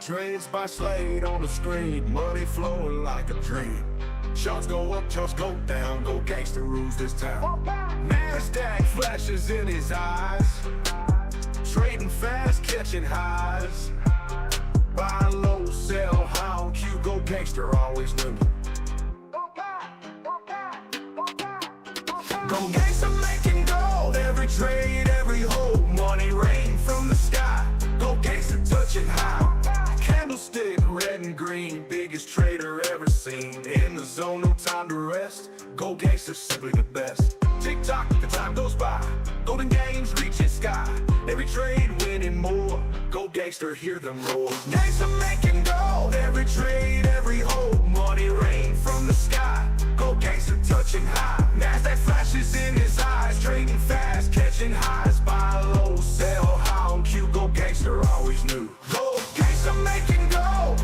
trades by Slade on the screen, money flowing like a dream. Charts go up, charts go down, go gangster rules this town. NASDAQ flashes in his eyes, trading fast, catching highs. Buy low, sell high on cue, go gangster, always knew. Go gangster making gold, every trade, every hold, money rain from the sky. Go gangster touching high, candlestick red and green, biggest trader ever seen. In the zone, no time to rest, go gangster simply the best. Tick tock, the time goes by, golden games reaching sky. Every trade winning more, go gangster hear them roar. Gangster making gold, every trade, every hold, money rain from the sky. Go gangster touching high, NASDAQ flashes in his eyes, trading fast, catching highs. Buy low, sell high on cue, go gangster always knew. Go gangster making gold,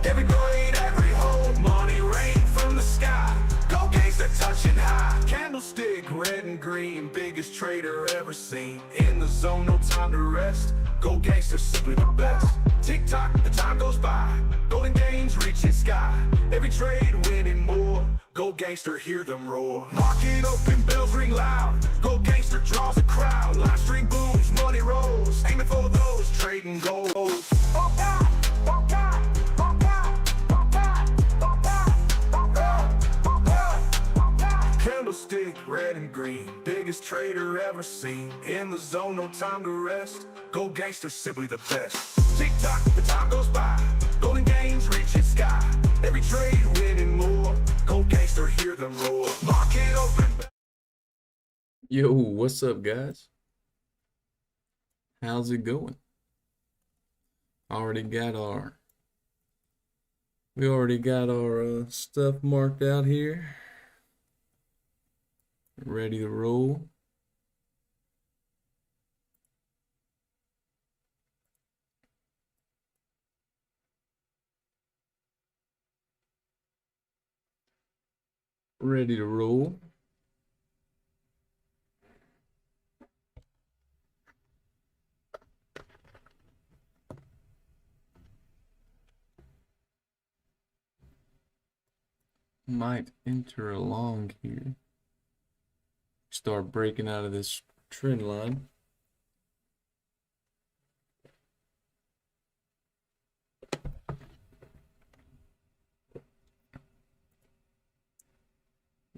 every grade, every hold, money rain from the sky. Go gangster touching high, candlestick red and green, biggest trader ever seen. In the zone, no time to rest, go gangster simply the best. Tick tock, the time goes by, golden gains reaching sky. Every trade winning more, go gangster hear them roar. Market open, bells ring loud, go gangster draws a crowd. Live stream booms, money rolls, aiming for those trading gold. Oh God, oh God, oh God, oh God, oh God, oh God, oh God, oh God. Candlestick red and green, biggest trader ever seen. In the zone, no time to rest, go gangster simply the best. Tick tock, the time goes by, golden gains reaching sky. Every trade winning more, go gangster hear them roar. Market open. Yo, what's up, guys? How's it going? We already got our stuff marked out here, ready to roll. Ready to roll. Might enter along here. Start breaking out of this trend line.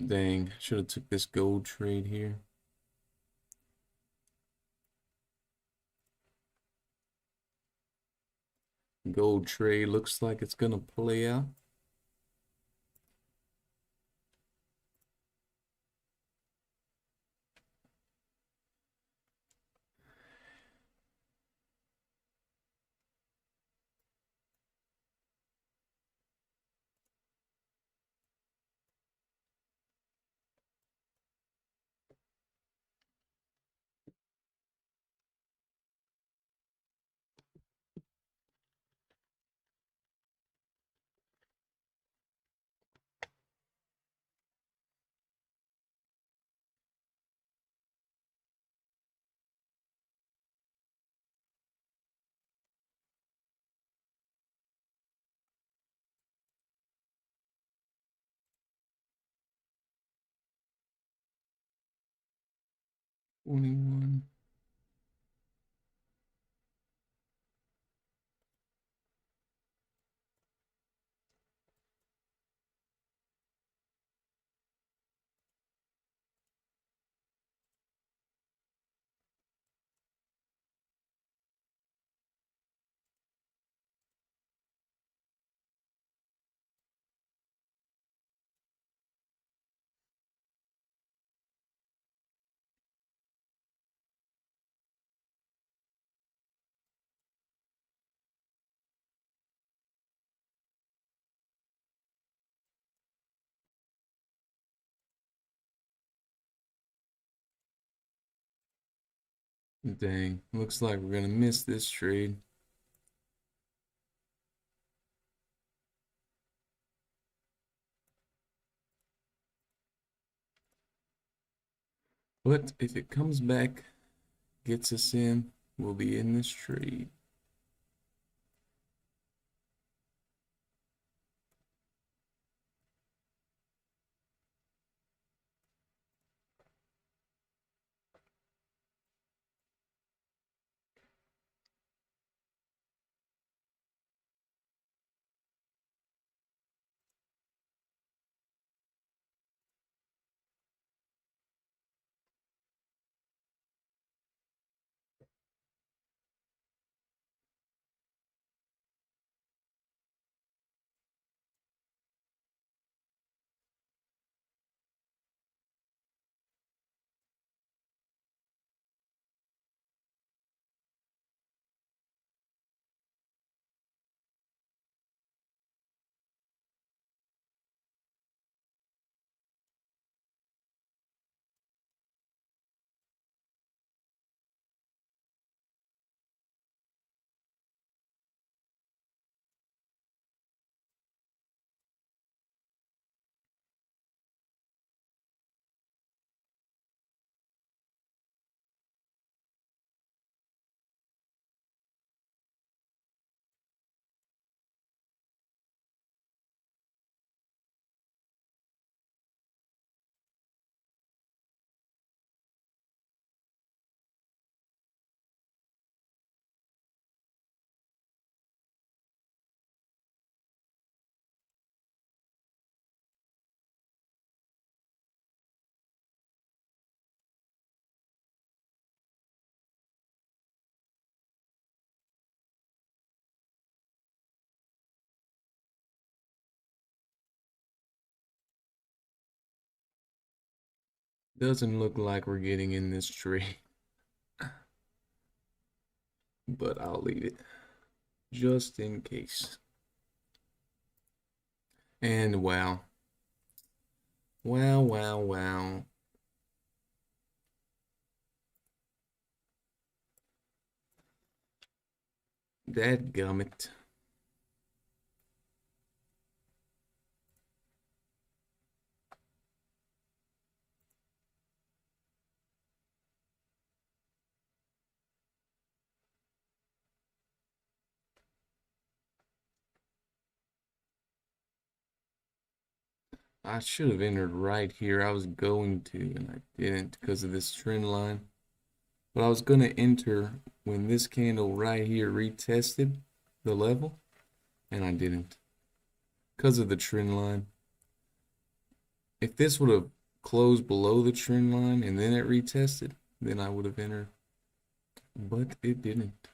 Dang, should have took this gold trade here. Gold trade looks like it's gonna play out. $21. Dang, looks like we're gonna miss this trade. But if it comes back, gets us in, we'll be in this trade. Doesn't look like we're getting in this trade, but I'll leave it just in case. And wow. Wow, wow, wow. Dadgummit. I should have entered right here. I was going to, and I didn't because of this trend line. But I was going to enter when this candle right here retested the level, and I didn't because of the trend line. If this would have closed below the trend line and then it retested, then I would have entered. But it didn't.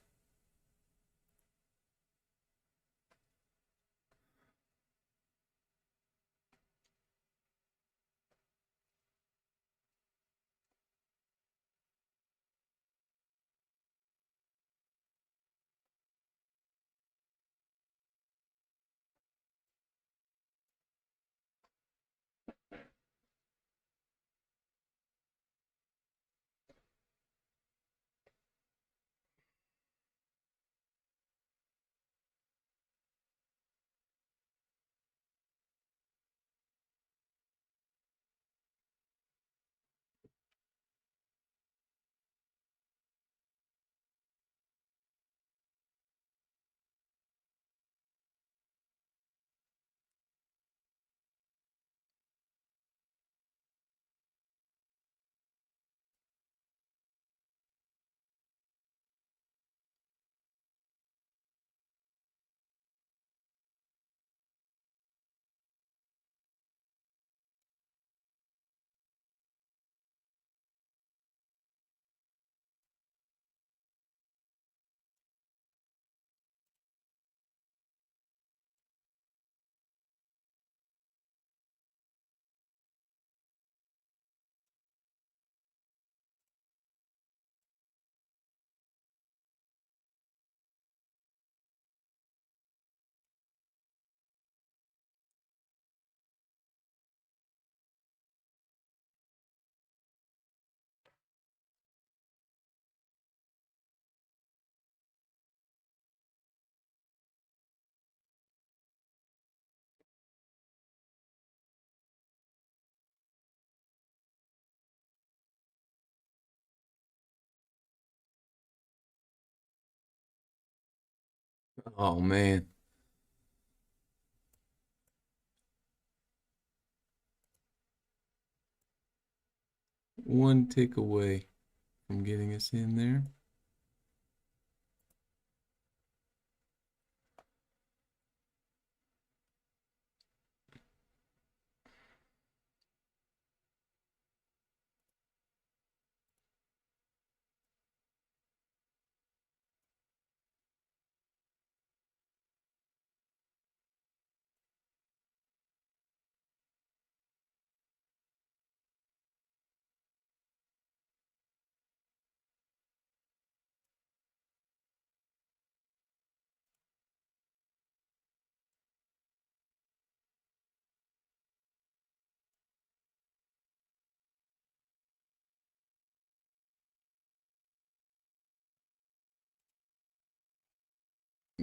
Oh man. One tick away from getting us in there.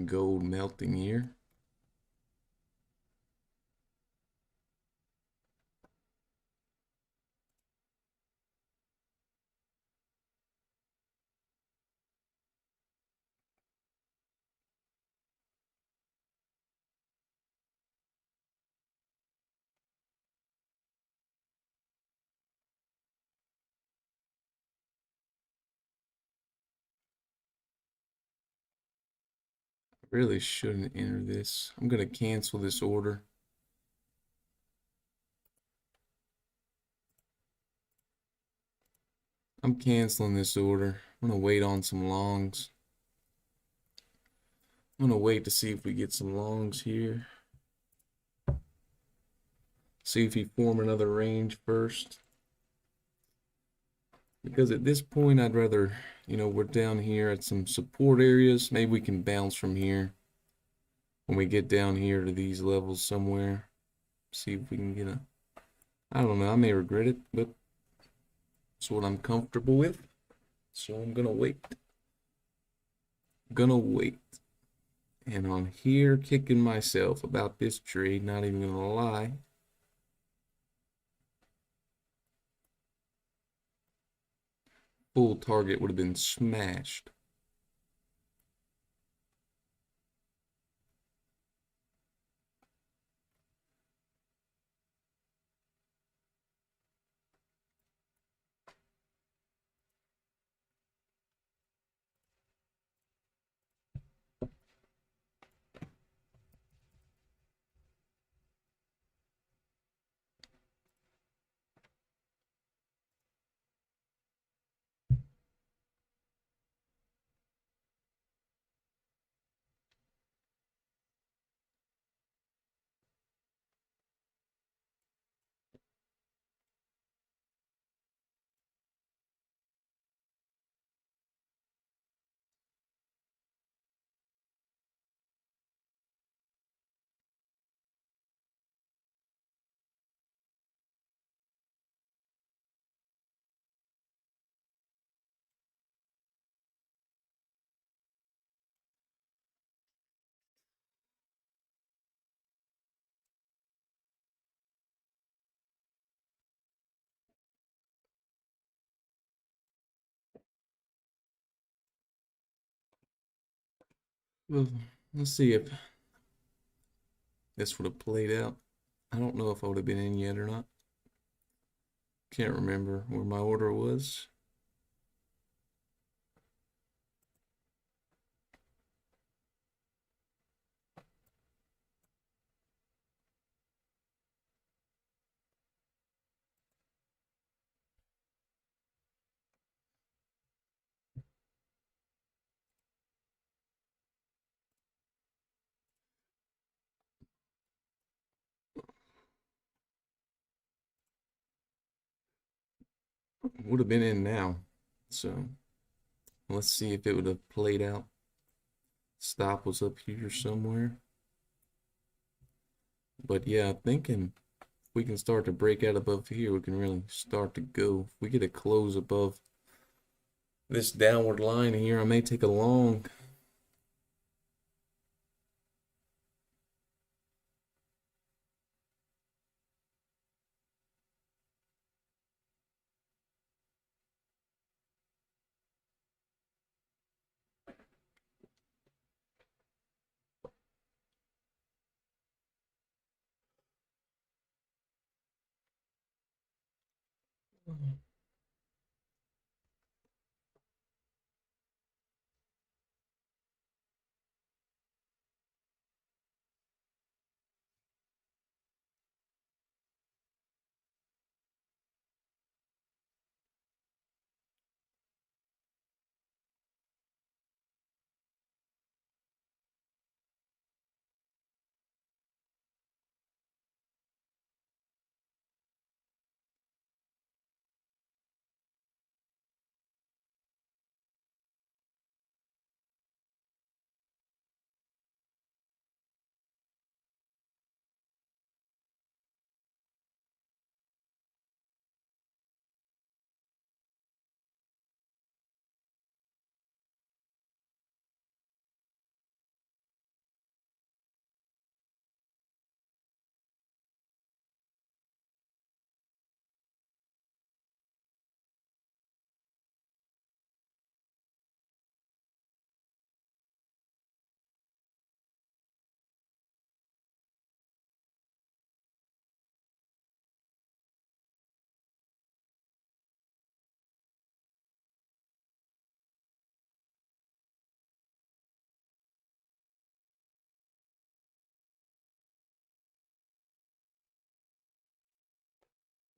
Gold melting here. Really shouldn't enter this. I'm gonna cancel this order. I'm canceling this order. I'm gonna wait on some longs. I'm gonna wait to see if we get some longs here. See if he form another range first. because at this point I'd rather, we're down here at some support areas. Maybe we can bounce from here when we get down here to these levels somewhere. See if we can get I don't know, I may regret it, but it's what I'm comfortable with. So I'm gonna wait. And on here, kicking myself about this trade, not even gonna lie. Full target would have been smashed. Well, let's see if this would have played out. I don't know if I would have been in yet or not. Can't remember where my order was. Would have been in now. So let's see if it would have played out. Stop was up here somewhere. But yeah, thinking if we can start to break out above here, we can really start to go. If we get a close above this downward line here, I may take a long.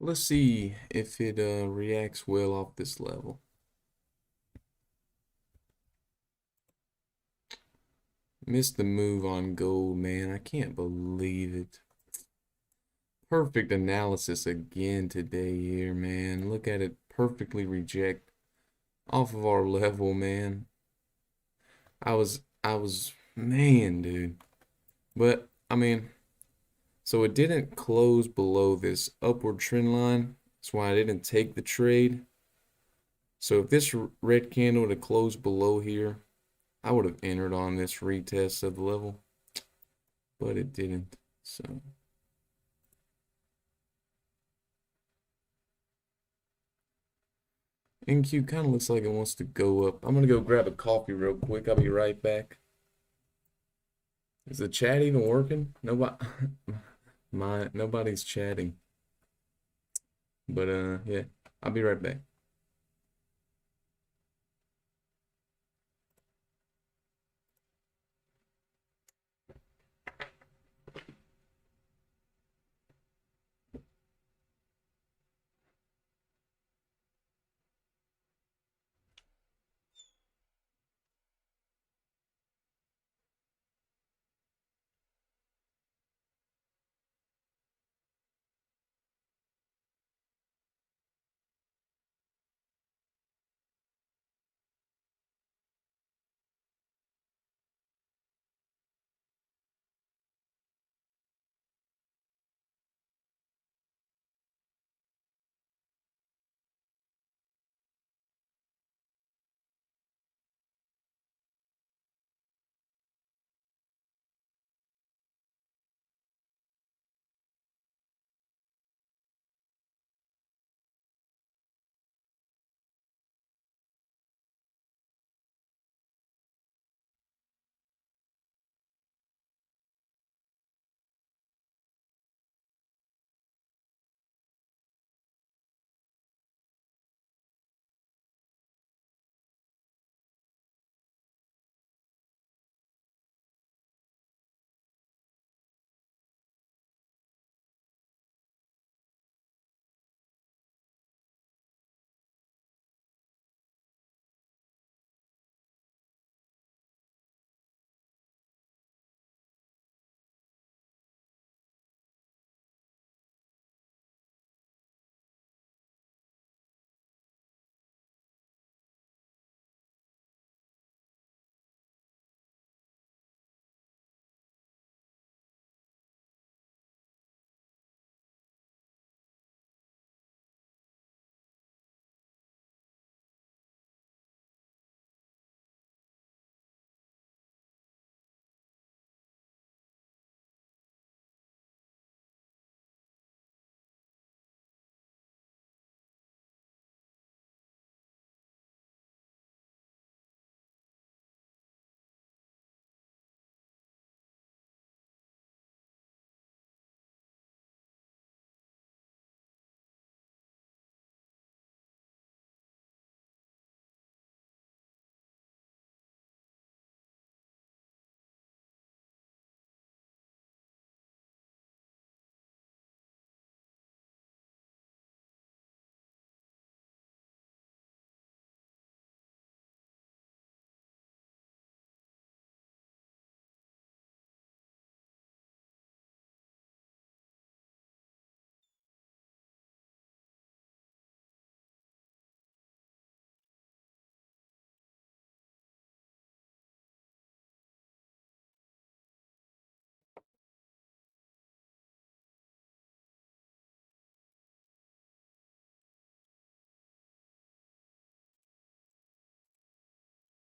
Let's see if it reacts well off this level. Missed the move on gold, man. I can't believe it. perfect analysis again today here, man. Look at it perfectly reject off of our level, man. Man, dude. But, I mean, so it didn't close below this upward trend line. That's why I didn't take the trade. So if this red candle to close below here, I would have entered on this retest of the level, but it didn't. So NQ kind of looks like it wants to go up. I'm gonna go grab a coffee real quick. I'll be right back. Is the chat even working? Nobody, nobody's chatting. But yeah, I'll be right back.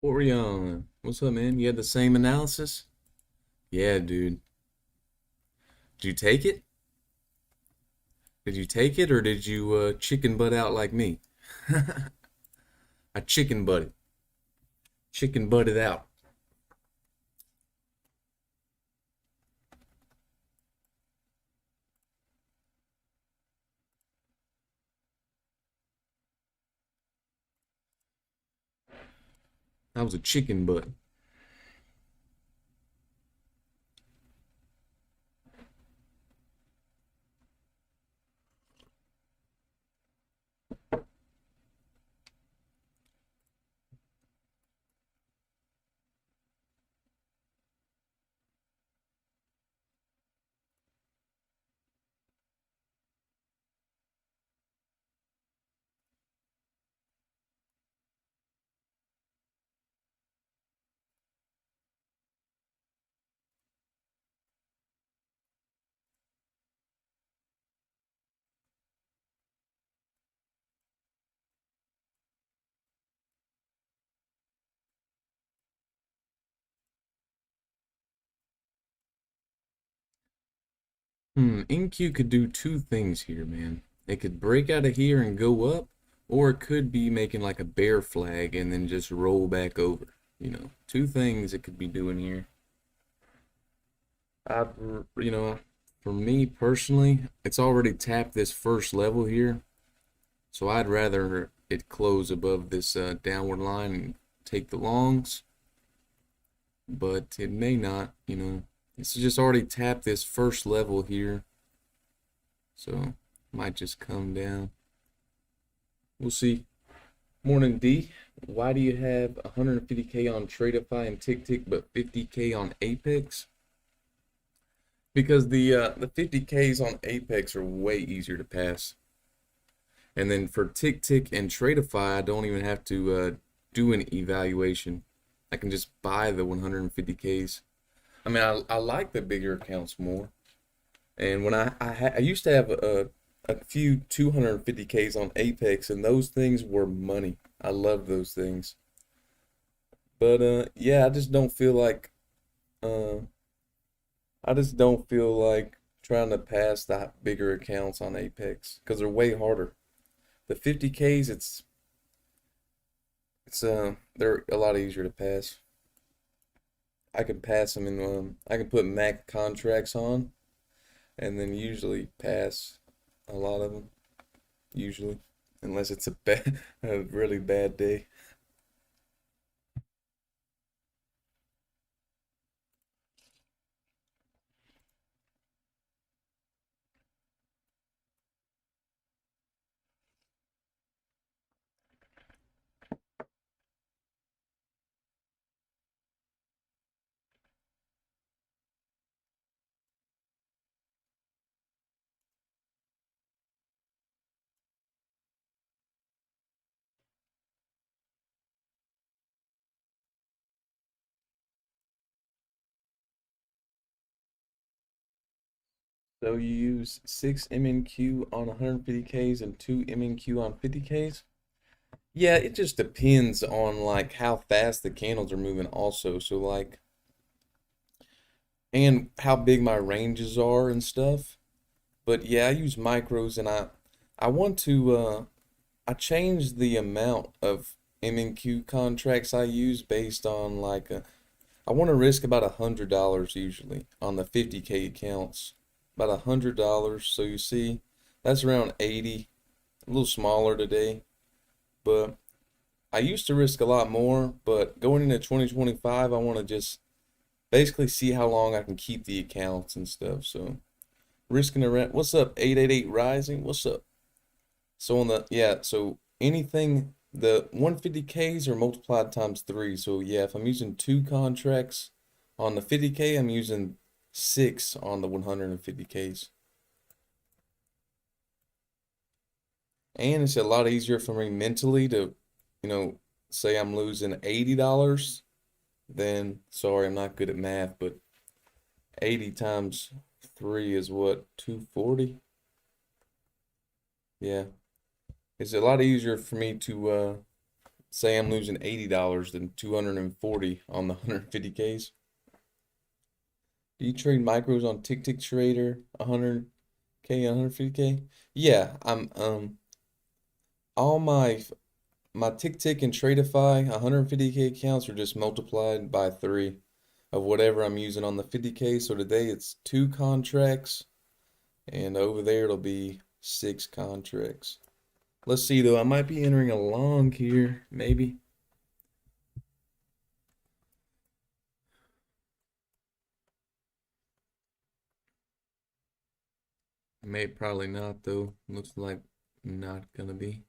Orion, what's up, man? You had the same analysis? Yeah, dude. Did you take it? Did you take it, or did you chicken butt out like me? I chicken butted. Chicken butted out. That was a chicken butt. NQ could do two things here, man. It could break out of here and go up, or it could be making like a bear flag and then just roll back over. Two things it could be doing here. I, you know, for me personally, it's already tapped this first level here, so I'd rather it close above this downward line and take the longs, but it may not. It's just already tapped this first level here, so might just come down. We'll see. Morning D. Why do you have 150K on Tradeify and Tick but 50K on Apex? Because the 50Ks on Apex are way easier to pass. And then for Tick and Tradeify, I don't even have to do an evaluation. I can just buy the 150Ks. I mean, I like the bigger accounts more. And when I used to have a few 250Ks on Apex, and those things were money. I love those things. But yeah, I just don't feel like trying to pass the bigger accounts on Apex because they're way harder. The 50Ks, they're a lot easier to pass. I can pass them in I can put Mac contracts on and then usually pass a lot of them. Usually, unless it's a really bad day. So you use 6 MNQ on 150Ks and 2 MNQ on 50Ks? Yeah, it just depends on like how fast the candles are moving also. So like and how big my ranges are and stuff. But yeah, I use micros and I want to I change the amount of MNQ contracts I use based on I want to risk about $100 usually on the 50K accounts. About $100. So you see, that's around 80, a little smaller today. But I used to risk a lot more, but going into 2025, I want to just basically see how long I can keep the accounts and stuff. So risking around, what's up, 888 Rising? What's up? So so anything, the 150Ks are multiplied times 3. So yeah, if I'm using 2 contracts on the 50K, I'm using 6 on the 150Ks. And it's a lot easier for me mentally to, say I'm losing $80, then, sorry, I'm not good at math, but 80 times 3 is what, 240? Yeah. It's a lot easier for me to say I'm losing $80 than 240 on the 150Ks. Do you trade micros on Tick Trader 100K, 150K? Yeah, I'm all my Tick and Tradeify 150K accounts are just multiplied by 3 of whatever I'm using on the 50K. So today it's 2 contracts, and over there it'll be 6 contracts. Let's see though, I might be entering a long here, maybe. Probably not though. Looks like not gonna be.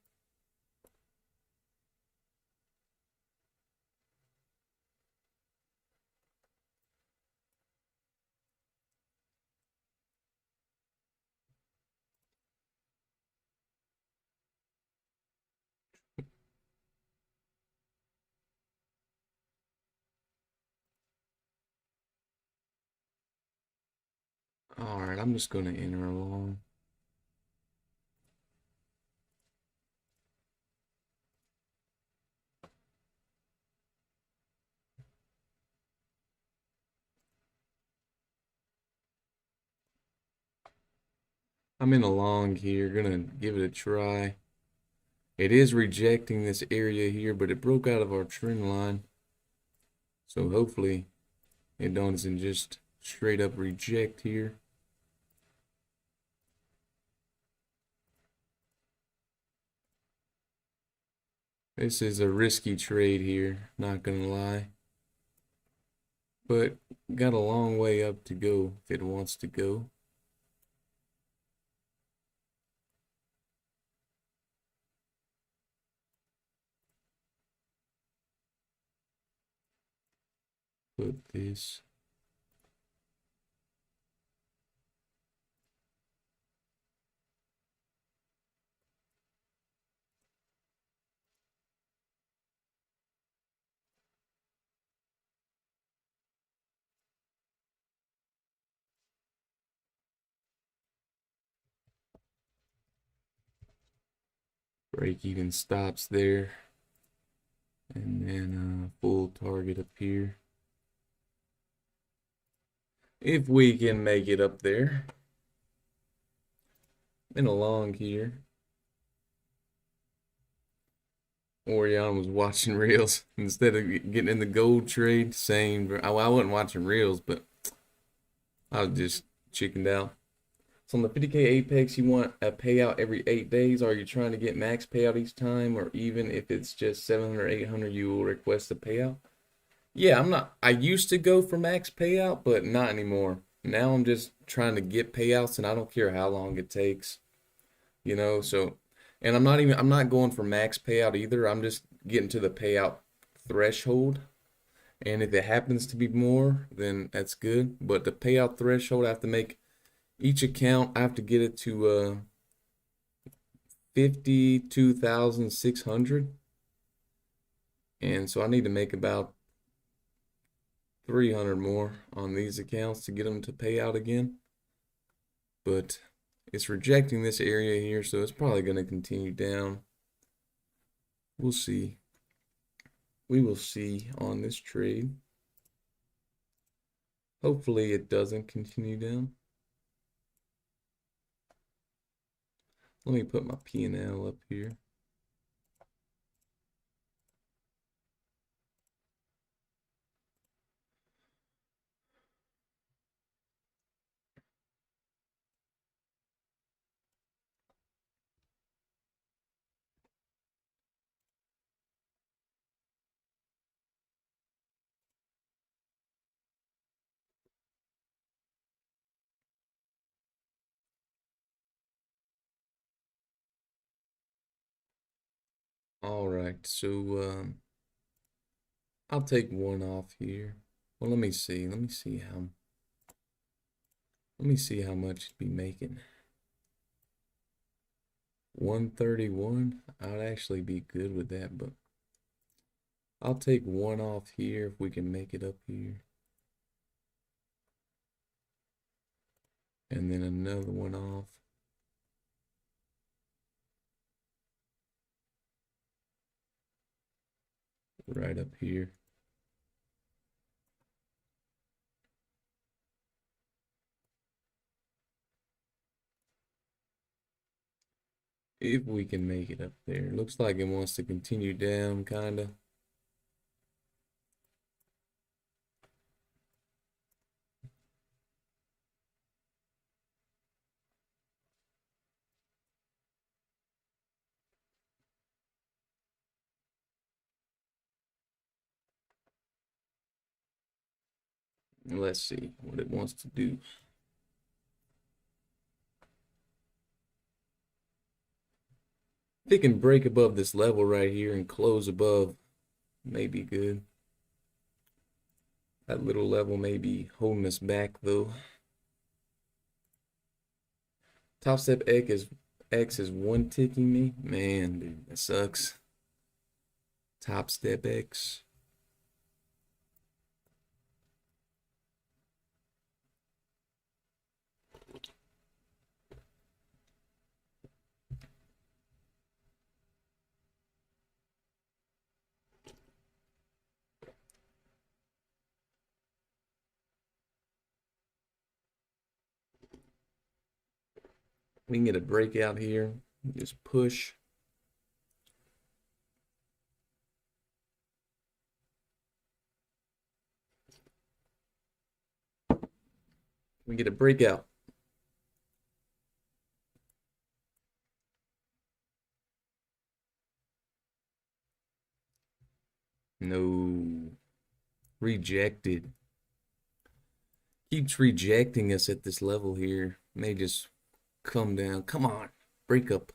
Alright, I'm just gonna enter along. I'm in a long here, gonna give it a try. It is rejecting this area here, but it broke out of our trend line. So hopefully it doesn't just straight up reject here. This is a risky trade here, not gonna lie. But got a long way up to go if it wants to go. Put this. Break even stops there. And then full target up here. If we can make it up there. Been along here. Orion was watching reels instead of getting in the gold trade. Same. I wasn't watching reels, but I was just chickened out. So on the 50K Apex, you want a payout every 8 days. Are you trying to get max payout each time? Or even if it's just 700, 800, you will request a payout? Yeah, I'm not. I used to go for max payout, but not anymore. Now I'm just trying to get payouts, and I don't care how long it takes. So, and I'm not going for max payout either. I'm just getting to the payout threshold. And if it happens to be more, then that's good. But the payout threshold, I have to make each account, I have to get it to 52,600. And so I need to make about 300 more on these accounts to get them to pay out again. But it's rejecting this area here, so it's probably going to continue down. We'll see. We will see on this trade. Hopefully it doesn't continue down. Let me put my P&L up here. All right, so I'll take one off here. Well, let me see. Let me see how much it'd be making. 131. I'd actually be good with that, but I'll take one off here if we can make it up here. And then another one off. Right up here. If we can make it up there. Looks like it wants to continue down, kinda. Let's see what it wants to do. If it can break above this level right here and close above, may be good. That little level may be holding us back though. Top step X is one ticking me. Man, dude, that sucks. Top step X. We can get a breakout here. Just push. We get a breakout. No. Rejected. Keeps rejecting us at this level here. May just come down. Come on. Break up.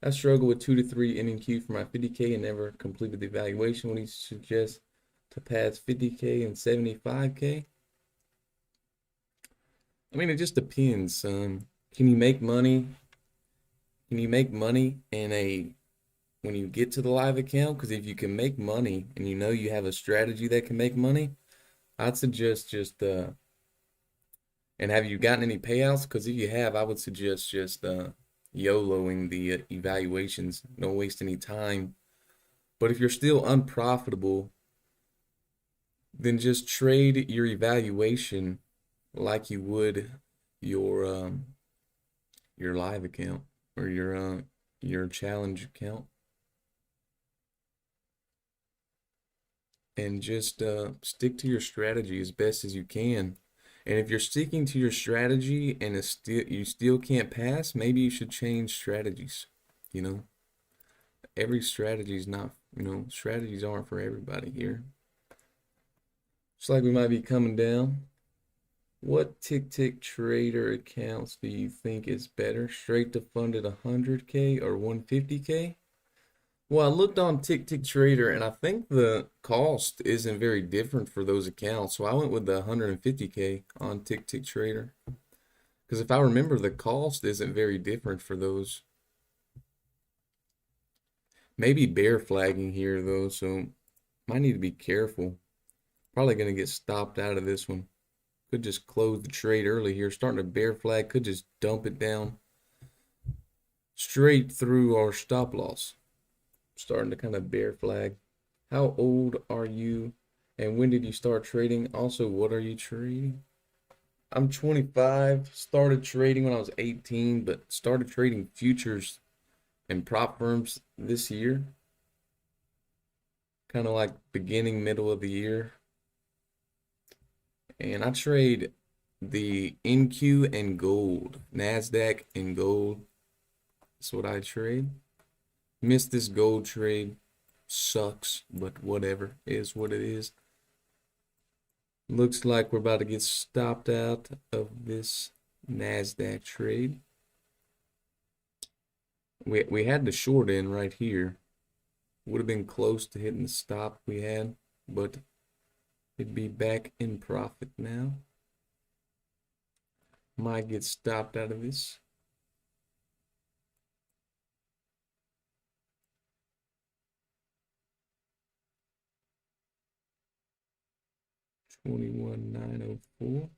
I struggle with 2 to 3 NQ for my 50K and never completed the evaluation. What do you suggest to pass 50K and 75K? I mean, it just depends. Can you make money? Can you make money when you get to the live account? Because if you can make money and you know you have a strategy that can make money, I'd suggest just and have you gotten any payouts? Because if you have, I would suggest just YOLOing the evaluations. Don't waste any time. But if you're still unprofitable, then just trade your evaluation like you would your live account or your challenge account, and just stick to your strategy as best as you can. And if you're sticking to your strategy and you still can't pass, maybe you should change strategies. You know, every strategy is not, strategies aren't for everybody here. Looks like we might be coming down. What tick trader accounts do you think is better? Straight to fund at 100K or 150K? Well, I looked on Tick Trader and I think the cost isn't very different for those accounts. So I went with the 150K on Tick Trader. Because if I remember, the cost isn't very different for those. Maybe bear flagging here though, so might need to be careful. Probably going to get stopped out of this one. Could just close the trade early here. Starting to bear flag, could just dump it down straight through our stop loss. Starting to kind of bear flag. How old are you and when did you start trading? Also, what are you trading? I'm 25. Started trading when I was 18, but started trading futures and prop firms this year. Kind of like beginning, middle of the year. And I trade the NQ and gold, NASDAQ and gold. That's what I trade. Missed this gold trade. Sucks, but whatever. Is what it is. Looks like we're about to get stopped out of this NASDAQ trade. We had the short end right here. Would have been close to hitting the stop we had, but it'd be back in profit now. Might get stopped out of this. $21,904.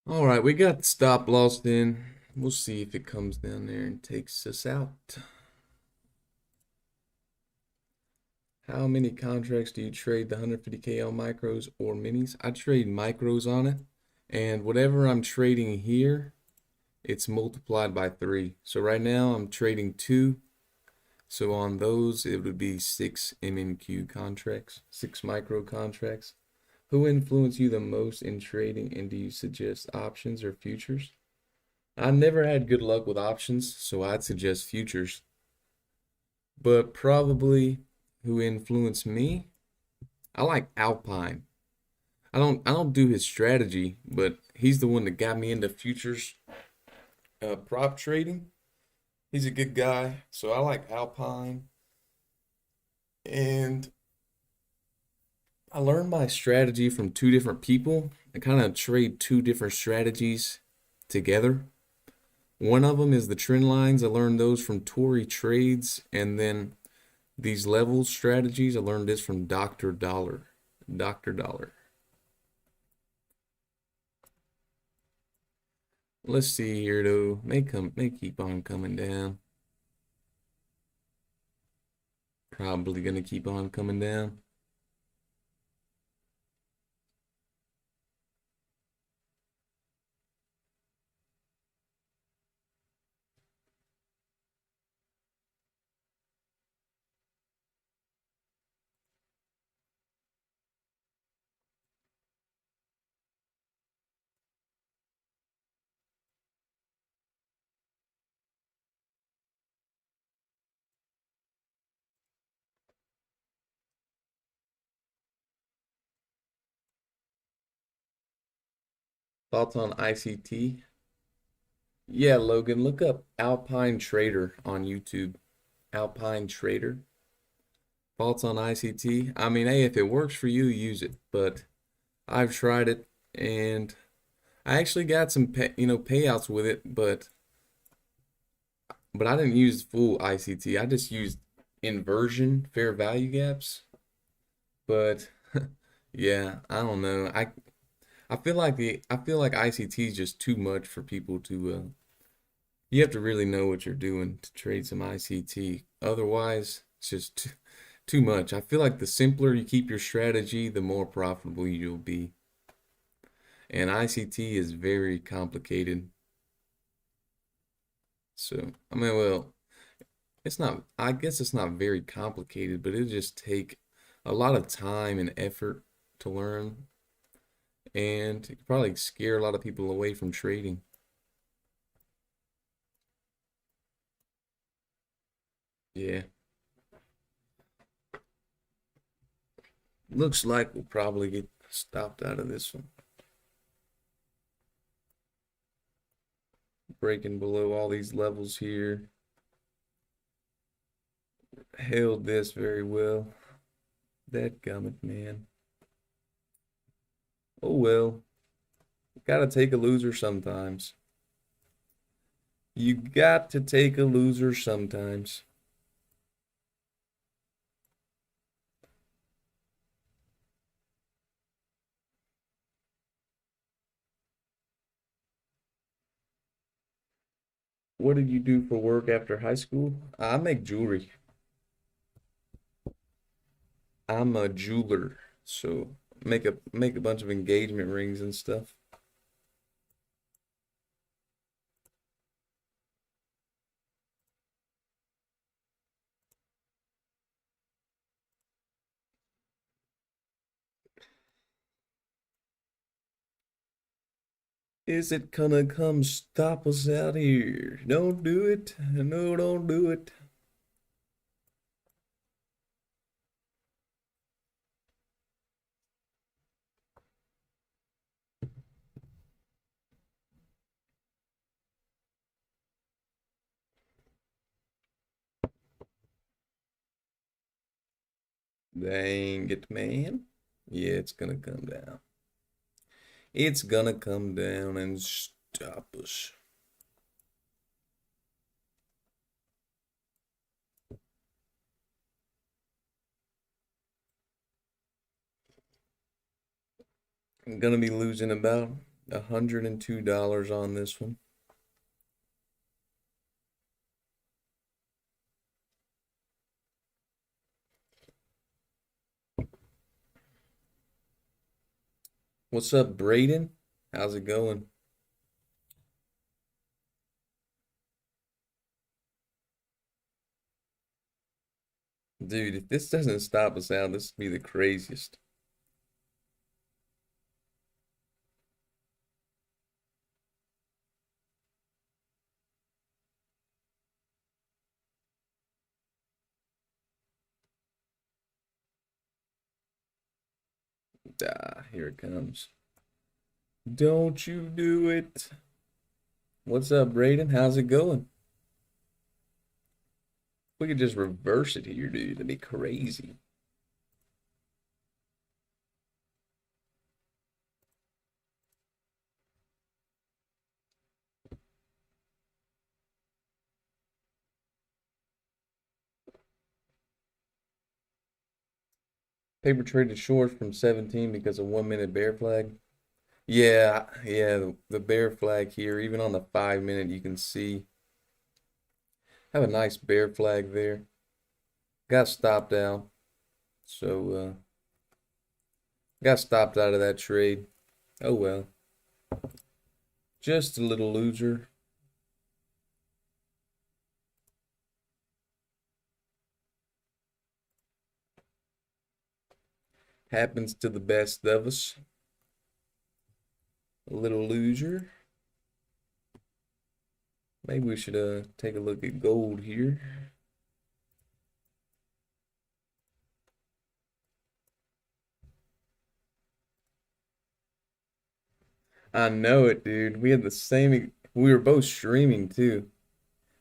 All right, we got the stop loss in. We'll see if it comes down there and takes us out. How many contracts do you trade the 150K on micros or minis? I trade micros on it, and whatever I'm trading here, it's multiplied by 3. So right now I'm trading 2. So on those, it would be 6 MNQ contracts, 6 micro contracts. Who influenced you the most in trading, and do you suggest options or futures? I never had good luck with options, so I'd suggest futures. But probably who influenced me? I like Alpine. I don't do his strategy, but he's the one that got me into futures prop trading. He's a good guy, so I like Alpine. And I learned my strategy from 2 different people. I kind of trade 2 different strategies together. One of them is the trend lines. I learned those from Tory Trades, and then These level strategies, I learned this from Dr. Dollar. Dr. Dollar. Let's see here though. May keep on coming down. Probably gonna keep on coming down. Thoughts on ICT? Yeah, Logan, look up Alpine Trader on YouTube. Alpine Trader. Thoughts on ICT? I mean, hey, if it works for you, use it. But I've tried it and I actually got some payouts with it, but I didn't use full ICT. I just used inversion, fair value gaps. But yeah, I don't know. I feel like ICT is just too much for people to you have to really know what you're doing to trade some ICT. Otherwise, it's just too much. I feel like the simpler you keep your strategy, the more profitable you'll be. And ICT is very complicated. So, I mean, well, it's not, I guess it's not very complicated, but it'll just take a lot of time and effort to learn. And it could probably scare a lot of people away from trading. Yeah. Looks like we'll probably get stopped out of this one. Breaking below all these levels here. Held this very well. That gummit, man. Oh well. Gotta take a loser sometimes. You got to take a loser sometimes. What did you do for work after high school? I make jewelry. I'm a jeweler, so make a bunch of engagement rings and stuff. Is it gonna come stop us out here? Don't do it. No, don't do it. Dang it, man. Yeah, it's gonna come down. It's gonna come down and stop us. I'm gonna be losing about $102 on this one. What's up, Braden? How's it going? Dude, if this doesn't stop us out, this would be the craziest. Ah, here it comes. Don't you do it. What's up, Braden? How's it going? We could just reverse it here, dude. That'd be crazy. Paper traded short from 17 because of 1 minute bear flag. Yeah, the bear flag here, even on the 5 minute, you can see. Have a nice bear flag there. Got stopped out. So, got stopped out of that trade. Oh well. Just a little loser. Happens to the best of us. A little loser. Maybe we should take a look at gold here. I know it, dude. We had the same. We were both streaming too.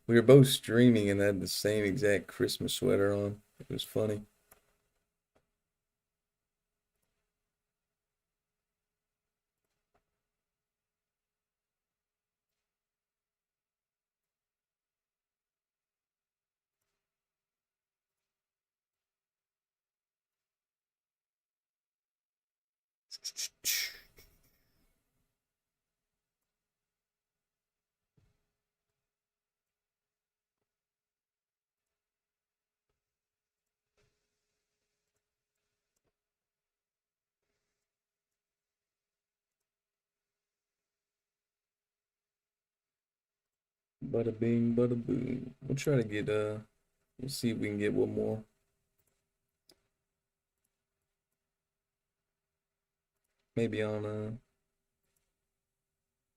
We were both streaming and had the same exact Christmas sweater on. It was funny. Bada bing, bada boom. We'll try to get we'll see if we can get one more. Maybe on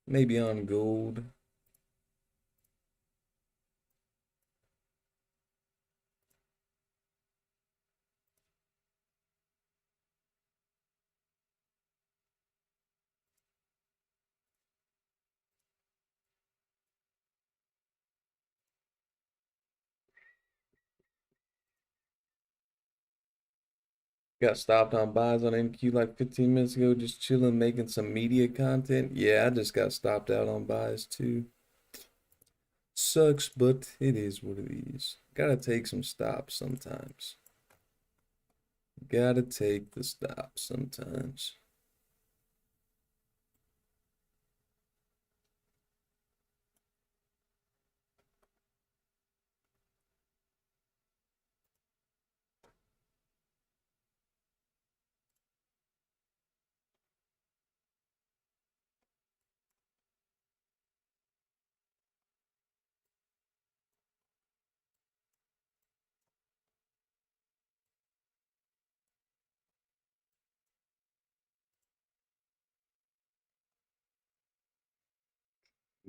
maybe on gold. Got stopped on buys on NQ like 15 minutes ago, just chilling, making some media content. Yeah, I just got stopped out on buys too. Sucks, but it is what it is. Gotta take some stops sometimes. Gotta take the stops sometimes.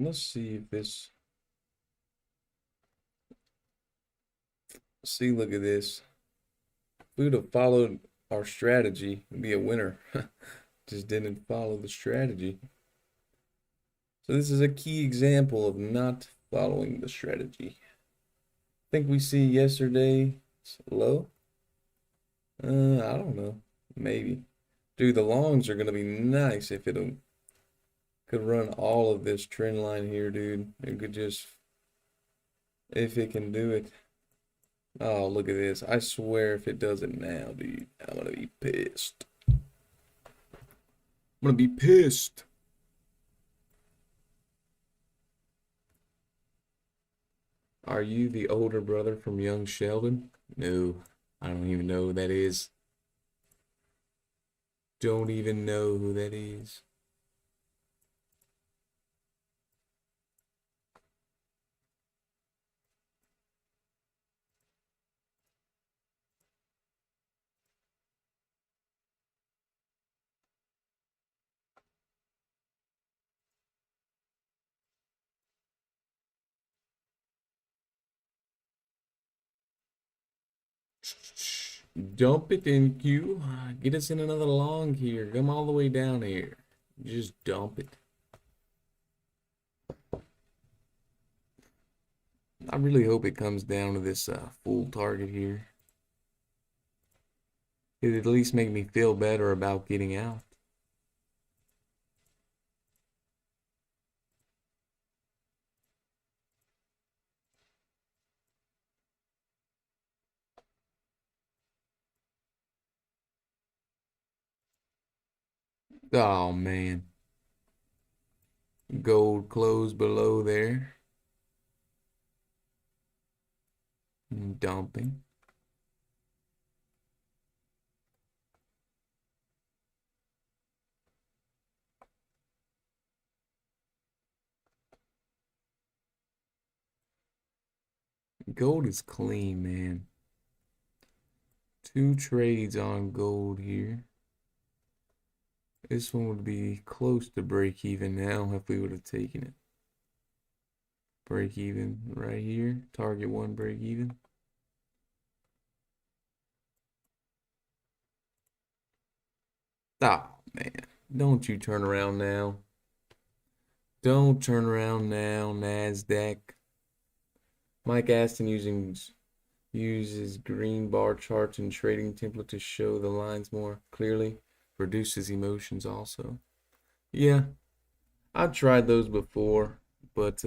Let's see if this. See, look at this. If we would have followed our strategy, we'd be a winner. Just didn't follow the strategy. So this is a key example of not following the strategy. I think we see yesterday's low. I don't know. Maybe. Dude, the longs are gonna be nice if it could run all of this trend line here, dude. It could just, if it can do it. Oh, look at this. I swear if it does it now, dude, I'm gonna be pissed. I'm gonna be pissed. Are you the older brother from young Sheldon? No, I don't even know who that is. Don't even know who that is. Dump it in Q. Get us in another long here. Come all the way down here. Just dump it. I really hope it comes down to this full target here. It'd at least make me feel better about getting out. Oh man. Gold closed below there. Dumping. Gold is clean, man. 2 trades on gold here. This one would be close to break even now if we would have taken it. Break even right here. Target 1 break even. Oh, man. Don't you turn around now. Don't turn around now, NASDAQ. Mike Aston uses green bar charts and trading template to show the lines more clearly. Reduces emotions also. Yeah, I've tried those before, but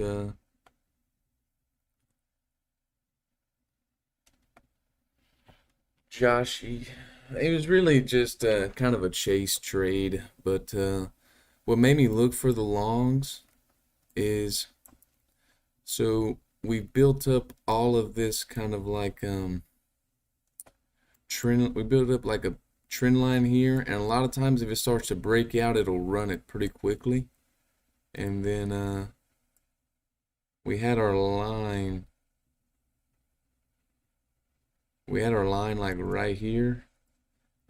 Joshy, it was really just kind of a chase trade. But what made me look for the longs is, so we built up all of this kind of like trend. We built up like a trend line here, and a lot of times if it starts to break out, it'll run it pretty quickly. And then we had our line. We had our line like right here,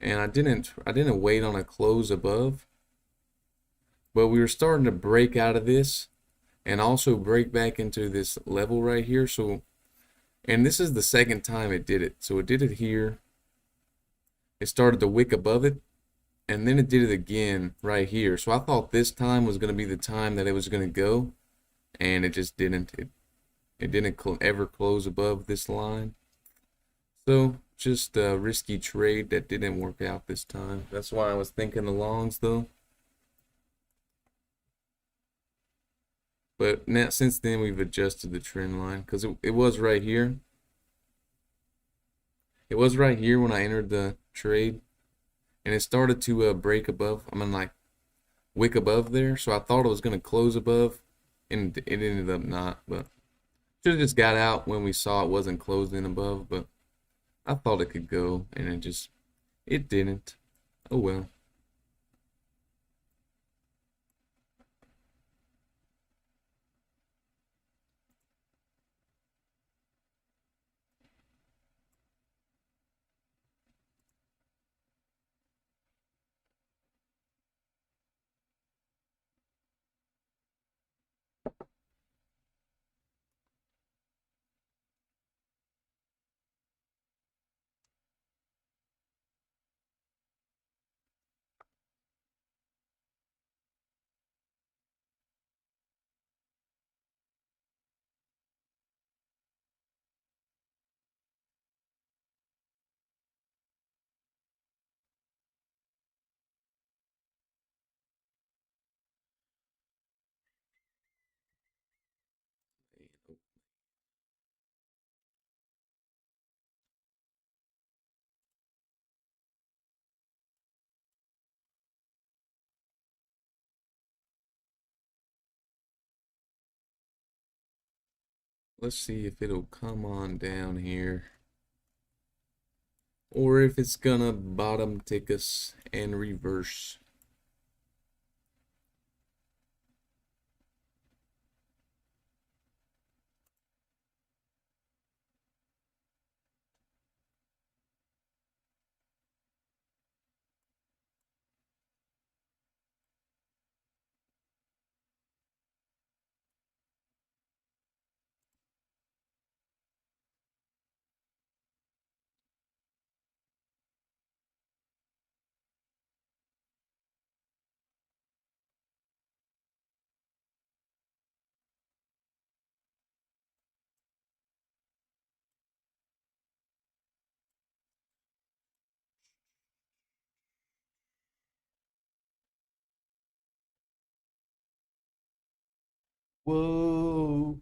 and I didn't wait on a close above, but we were starting to break out of this and also break back into this level right here. So, and this is the second time it did it. So it did it here. It started to wick above it, and then it did it again right here. So I thought this time was going to be the time that it was going to go, and it just didn't. It didn't ever close above this line. So just a risky trade that didn't work out this time. That's why I was thinking the longs though. But now since then we've adjusted the trend line because it was right here. It was right here when I entered the trade, and it started to break above. I mean, like wick above there. So I thought it was gonna close above, and it ended up not. But should have just got out when we saw it wasn't closing above. But I thought it could go, and it didn't. Oh well. Let's see if it'll come on down here, or if it's gonna bottom tick us and reverse. Whoa.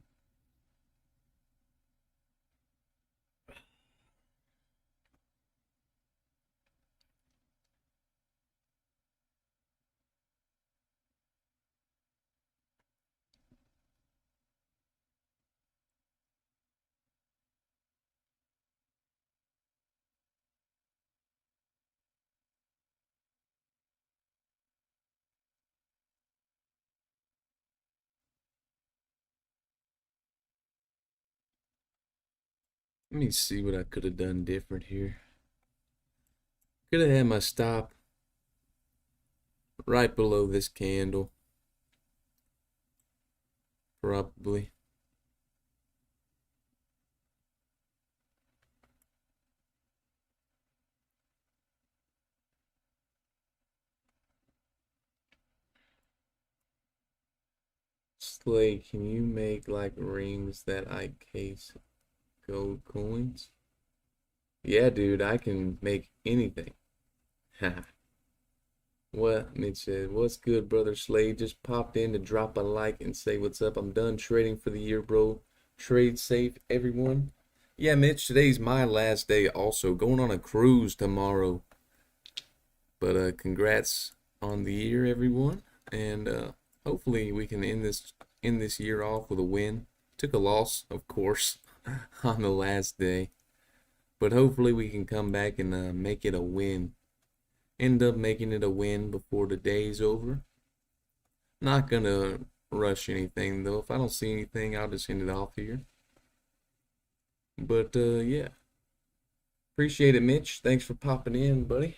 Let me see what I could have done different here. Could have had my stop right below this candle. Probably. Slay, can you make like rings that I case gold coins? Yeah, dude, I can make anything. Ha. What? Mitch said, what's good, brother Slade? Just popped in to drop a like and say what's up. I'm done trading for the year, bro. Trade safe, everyone. Yeah, Mitch, today's my last day also. Going on a cruise tomorrow. But congrats on the year, everyone. And hopefully we can end this year off with a win. Took a loss, of course, on the last day. But hopefully we can come back and make it a win. End up making it a win before the day's over. Not gonna rush anything though. If I don't see anything, I'll just end it off here. But yeah. Appreciate it, Mitch. Thanks for popping in, buddy.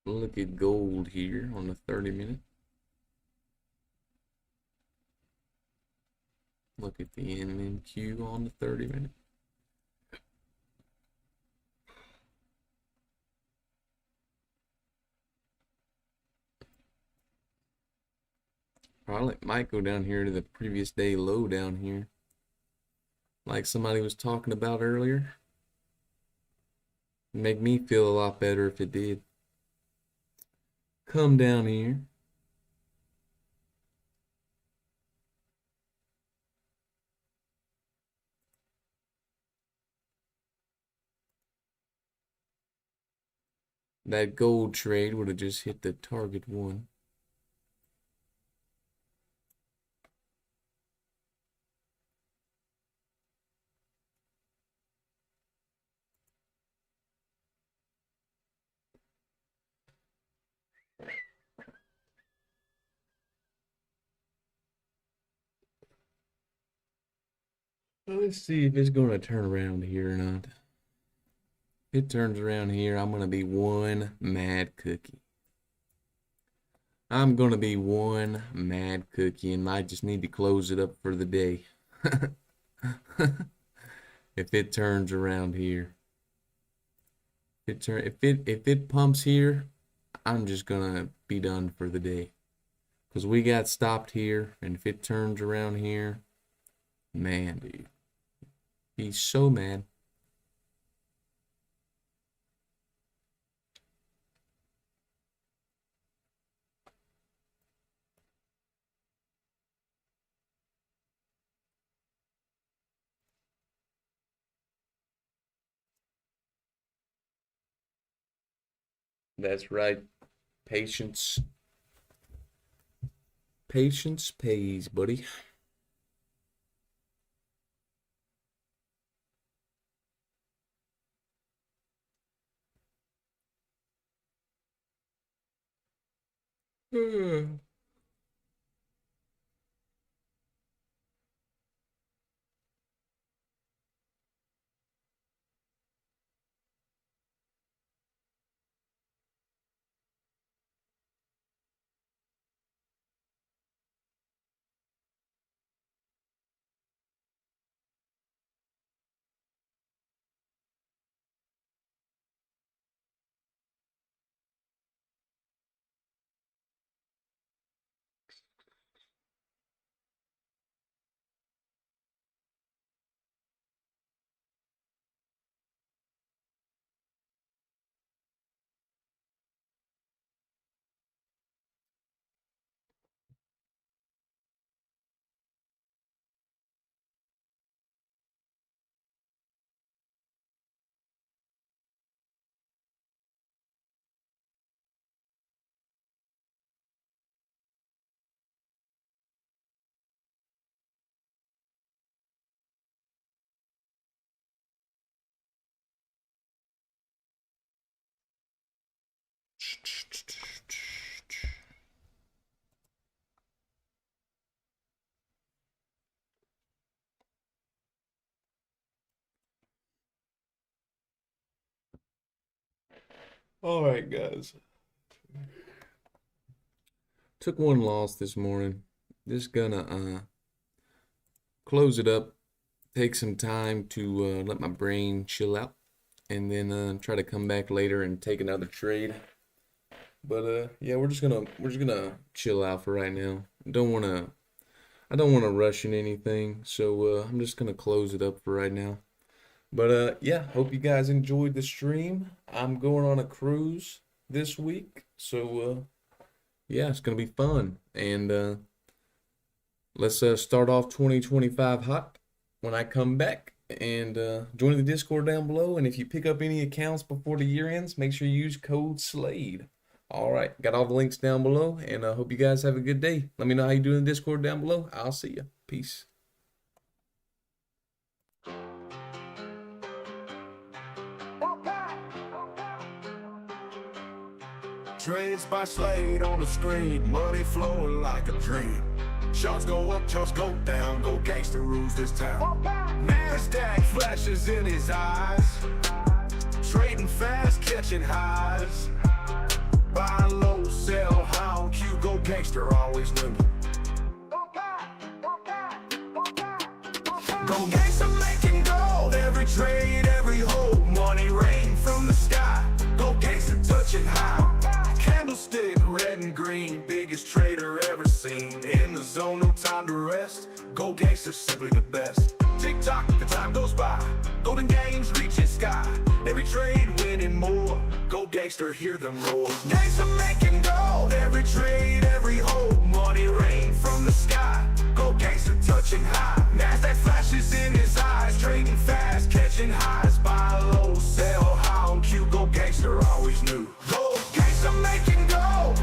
Look at gold here on the 30-minute. Look at the NNQ on the 30-minute. Probably might go down here to the previous day low down here. Like somebody was talking about earlier. Make me feel a lot better if it did. Come down here. That gold trade would have just hit the target one. Let's see if it's going to turn around here or not. If it turns around here, I'm going to be one mad cookie. I'm going to be one mad cookie and might just need to close it up for the day. If it turns around here. If it pumps here, I'm just going to be done for the day. Because we got stopped here, and if it turns around here, man, dude. He's so mad. That's right. Patience. Patience pays, buddy. All right, guys. Took one loss this morning. Just gonna close it up, take some time to let my brain chill out, and then try to come back later and take another trade. But yeah, we're just gonna chill out for right now. I don't wanna rush in anything, so I'm just gonna close it up for right now. But yeah, hope you guys enjoyed the stream. I'm going on a cruise this week, so yeah, it's gonna be fun. And let's start off 2025 hot when I come back. And join the Discord down below. And if you pick up any accounts before the year ends, make sure you use code SLADE. All right, got all the links down below, and I hope you guys have a good day. Let me know how you do in the Discord down below. I'll see you. Peace. Trades by Slade on the screen, money flowing like a dream. Shots go up, shots go down, go gangster rules this town. NASDAQ flashes in his eyes, trading fast, catching highs. Buy low, sell high on Q, go gangster, always nimble. Go gangster making gold, every trade, every hold, money rain from the sky. Go gangster touching high. Candlestick, red and green, biggest trader ever seen. In the zone, no time to rest. Go gangster, simply the best. Tick tock, the time goes by. Golden games reaching sky. Every trade winning more. Go gangster, hear them roar. Gangster making gold, every trade, every hold, money rain from the sky. Go gangster touching high. NASDAQ flashes in his eyes, trading fast, catching highs. Buy low, sell high on Q. Go gangster, always knew. Go gangster making gold,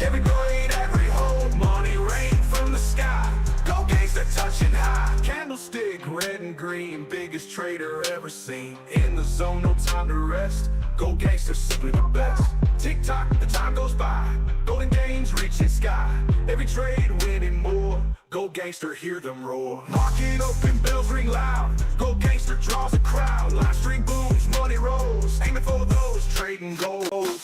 every grade, every hold, money rain from the sky. Go gangster touching high. Candlestick, red and green, biggest trader ever seen. In the zone, no time to rest. Go gangster, simply the best. Tick tock, the time goes by. Golden gains reaching sky. Every trade winning more. Go gangster, hear them roar. Market open, bells ring loud. Go gangster draws a crowd. Live stream booms, money rolls. Aiming for those trading gold.